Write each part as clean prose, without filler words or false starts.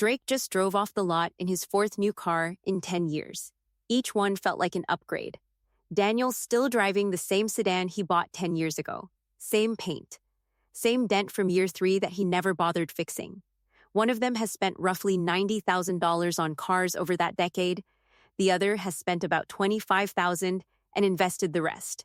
Drake just drove off the lot in his fourth new car in 10 years. Each one felt like an upgrade. Daniel's still driving the same sedan he bought 10 years ago. Same paint. Same dent from year 3 that he never bothered fixing. One of them has spent roughly $90,000 on cars over that decade. The other has spent about $25,000 and invested the rest.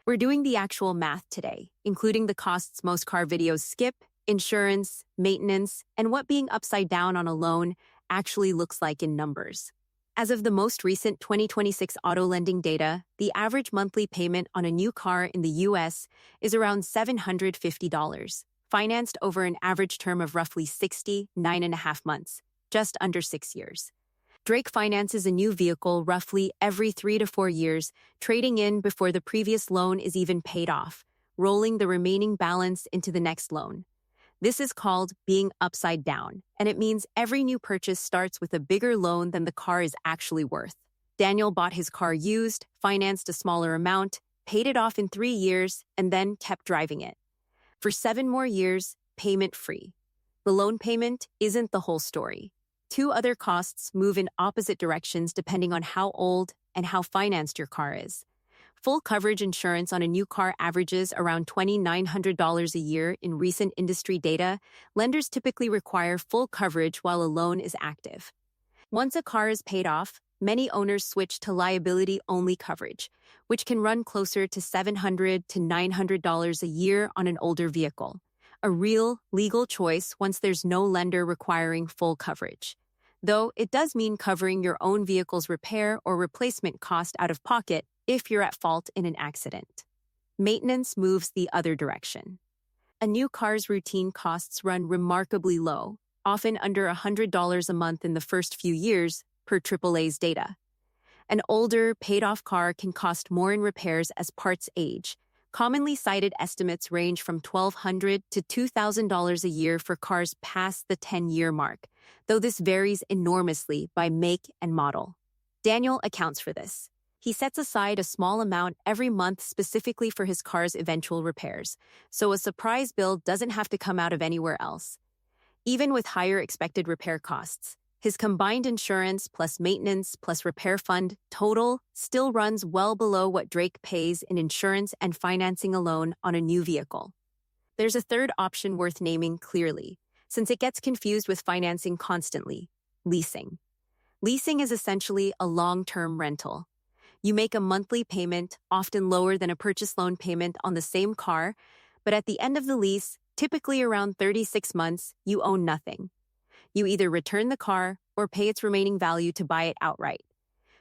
We're doing the actual math today, including the costs most car videos skip, insurance, maintenance, and what being upside down on a loan actually looks like in numbers. As of the most recent 2026 auto lending data, the average monthly payment on a new car in the US is around $750, financed over an average term of roughly 69.5 months, just under 6 years. Drake finances a new vehicle roughly every 3 to 4 years, trading in before the previous loan is even paid off, rolling the remaining balance into the next loan. This is called being upside down, and it means every new purchase starts with a bigger loan than the car is actually worth. Daniel bought his car used, financed a smaller amount, paid it off in 3 years, and then kept driving it. For 7 more years, payment-free. The loan payment isn't the whole story. 2 other costs move in opposite directions depending on how old and how financed your car is. Full coverage insurance on a new car averages around $2,900 a year in recent industry data. Lenders typically require full coverage while a loan is active. Once a car is paid off, many owners switch to liability-only coverage, which can run closer to $700 to $900 a year on an older vehicle. A real, legal choice once there's no lender requiring full coverage. Though it does mean covering your own vehicle's repair or replacement cost out of pocket if you're at fault in an accident. Maintenance moves the other direction. A new car's routine costs run remarkably low, often under $100 a month in the first few years, per AAA's data. An older, paid-off car can cost more in repairs as parts age. Commonly cited estimates range from $1,200 to $2,000 a year for cars past the 10-year mark, though this varies enormously by make and model. Daniel accounts for this. He sets aside a small amount every month specifically for his car's eventual repairs, so a surprise bill doesn't have to come out of anywhere else. Even with higher expected repair costs, his combined insurance plus maintenance plus repair fund total still runs well below what Drake pays in insurance and financing alone on a new vehicle. There's a third option worth naming clearly, since it gets confused with financing constantly: leasing. Leasing is essentially a long-term rental. You make a monthly payment, often lower than a purchase loan payment on the same car, but at the end of the lease, typically around 36 months, you own nothing. You either return the car or pay its remaining value to buy it outright.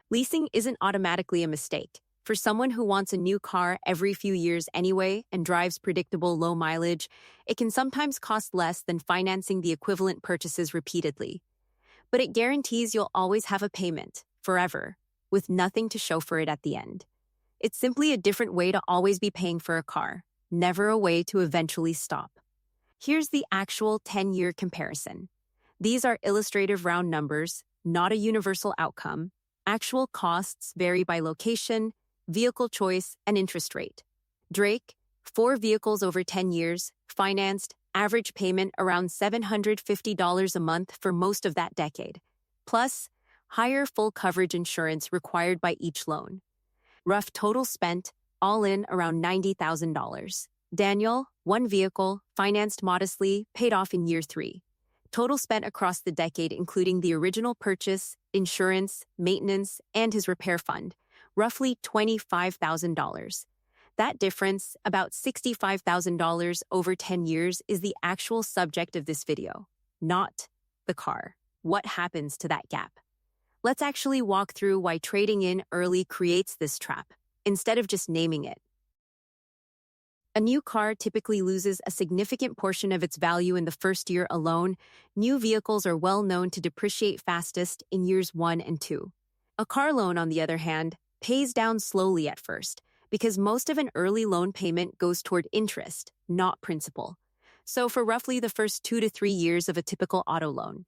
Leasing isn't automatically a mistake. For someone who wants a new car every few years anyway and drives predictable low mileage, it can sometimes cost less than financing the equivalent purchases repeatedly. But it guarantees you'll always have a payment, forever, with nothing to show for it at the end. It's simply a different way to always be paying for a car, never a way to eventually stop. Here's the actual 10-year comparison. These are illustrative round numbers, not a universal outcome. Actual costs vary by location, vehicle choice, and interest rate. Drake, 4 vehicles over 10 years, financed, average payment around $750 a month for most of that decade. Plus, higher full coverage insurance required by each loan. Rough total spent, all in around $90,000. Daniel, 1 vehicle, financed modestly, paid off in year 3. Total spent across the decade including the original purchase, insurance, maintenance, and his repair fund, roughly $25,000. That difference, about $65,000 over 10 years, is the actual subject of this video, not the car. What happens to that gap? Let's actually walk through why trading in early creates this trap, instead of just naming it. A new car typically loses a significant portion of its value in the first year alone. New vehicles are well known to depreciate fastest in years 1 and 2. A car loan, on the other hand, pays down slowly at first, because most of an early loan payment goes toward interest, not principal. So for roughly the first 2 to 3 years of a typical auto loan,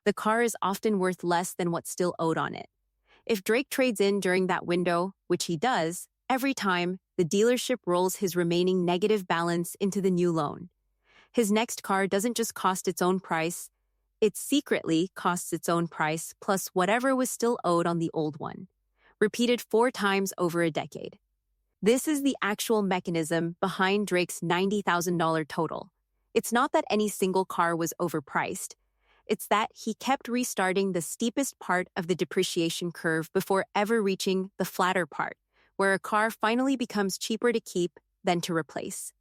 the car is often worth less than what's still owed on it. If Drake trades in during that window, which he does, every time, the dealership rolls his remaining negative balance into the new loan. His next car doesn't just cost its own price, It secretly costs its own price plus whatever was still owed on the old one, repeated 4 times over a decade. This is the actual mechanism behind Drake's $90,000 total. It's not that any single car was overpriced. It's that he kept restarting the steepest part of the depreciation curve before ever reaching the flatter part, where a car finally becomes cheaper to keep than to replace.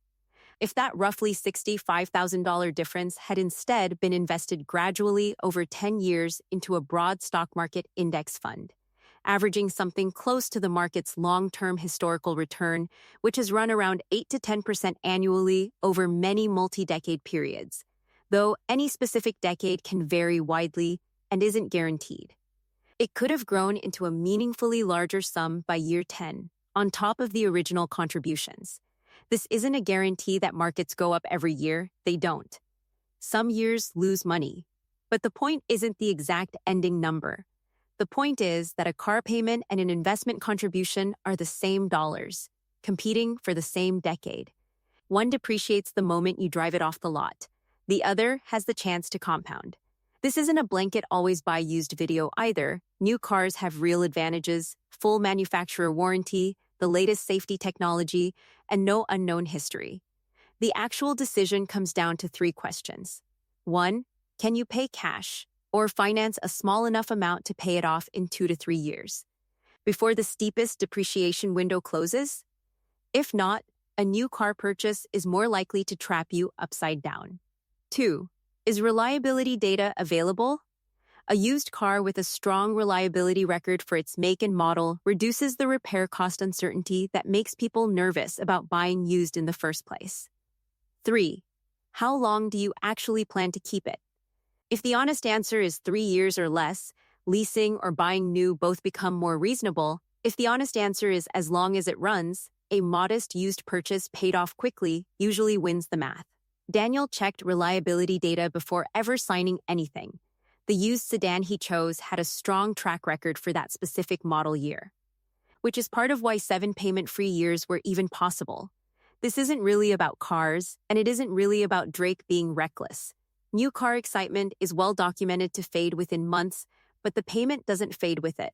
If that roughly $65,000 difference had instead been invested gradually over 10 years into a broad stock market index fund, averaging something close to the market's long-term historical return, which has run around 8 to 10% annually over many multi-decade periods, though any specific decade can vary widely and isn't guaranteed. It could have grown into a meaningfully larger sum by year 10, on top of the original contributions. This isn't a guarantee that markets go up every year, they don't. Some years lose money. But the point isn't the exact ending number. The point is that a car payment and an investment contribution are the same dollars, competing for the same decade. One depreciates the moment you drive it off the lot. The other has the chance to compound. This isn't a blanket always buy used video either. New cars have real advantages, full manufacturer warranty, the latest safety technology, and no unknown history. The actual decision comes down to 3 questions. 1. Can you pay cash or finance a small enough amount to pay it off in 2 to 3 years before the steepest depreciation window closes? If not, a new car purchase is more likely to trap you upside down. 2. Is reliability data available? A used car with a strong reliability record for its make and model reduces the repair cost uncertainty that makes people nervous about buying used in the first place. 3. How long do you actually plan to keep it? If the honest answer is 3 years or less, leasing or buying new both become more reasonable. If the honest answer is as long as it runs, a modest used purchase paid off quickly usually wins the math. Daniel checked reliability data before ever signing anything. The used sedan he chose had a strong track record for that specific model year, which is part of why 7 payment-free years were even possible. This isn't really about cars, and it isn't really about Drake being reckless. New car excitement is well documented to fade within months, but the payment doesn't fade with it.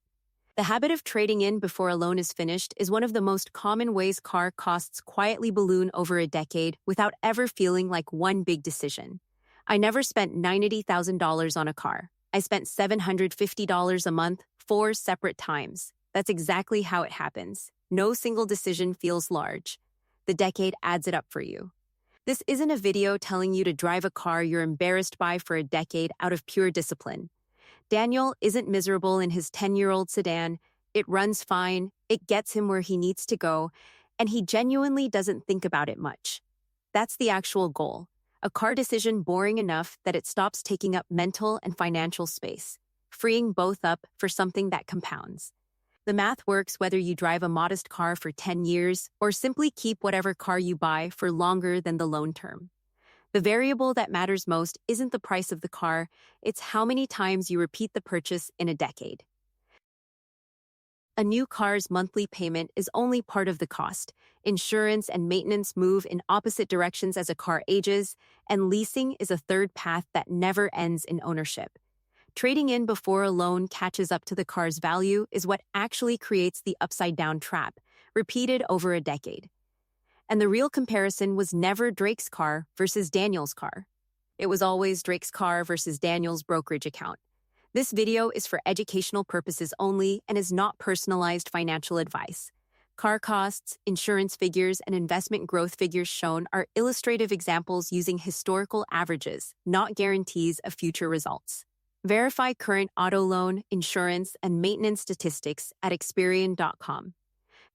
The habit of trading in before a loan is finished is one of the most common ways car costs quietly balloon over a decade without ever feeling like one big decision. I never spent $90,000 on a car. I spent $750 a month 4 separate times. That's exactly how it happens. No single decision feels large. The decade adds it up for you. This isn't a video telling you to drive a car you're embarrassed by for a decade out of pure discipline. Daniel isn't miserable in his 10-year-old sedan. It runs fine, it gets him where he needs to go, and he genuinely doesn't think about it much. That's the actual goal. A car decision boring enough that it stops taking up mental and financial space, freeing both up for something that compounds. The math works whether you drive a modest car for 10 years or simply keep whatever car you buy for longer than the loan term. The variable that matters most isn't the price of the car, it's how many times you repeat the purchase in a decade. A new car's monthly payment is only part of the cost. Insurance and maintenance move in opposite directions as a car ages, and leasing is a third path that never ends in ownership. Trading in before a loan catches up to the car's value is what actually creates the upside-down trap, repeated over a decade. And the real comparison was never Drake's car versus Daniel's car. It was always Drake's car versus Daniel's brokerage account. This video is for educational purposes only and is not personalized financial advice. Car costs, insurance figures, and investment growth figures shown are illustrative examples using historical averages, not guarantees of future results. Verify current auto loan, insurance, and maintenance statistics at Experian.com,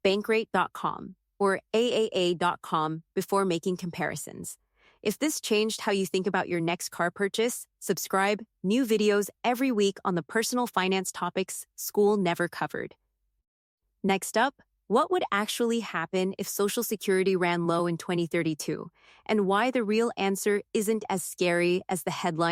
Bankrate.com, or AAA.com before making comparisons. If this changed how you think about your next car purchase, subscribe. New videos every week on the personal finance topics school never covered. Next up, what would actually happen if Social Security ran low in 2032, and why the real answer isn't as scary as the headline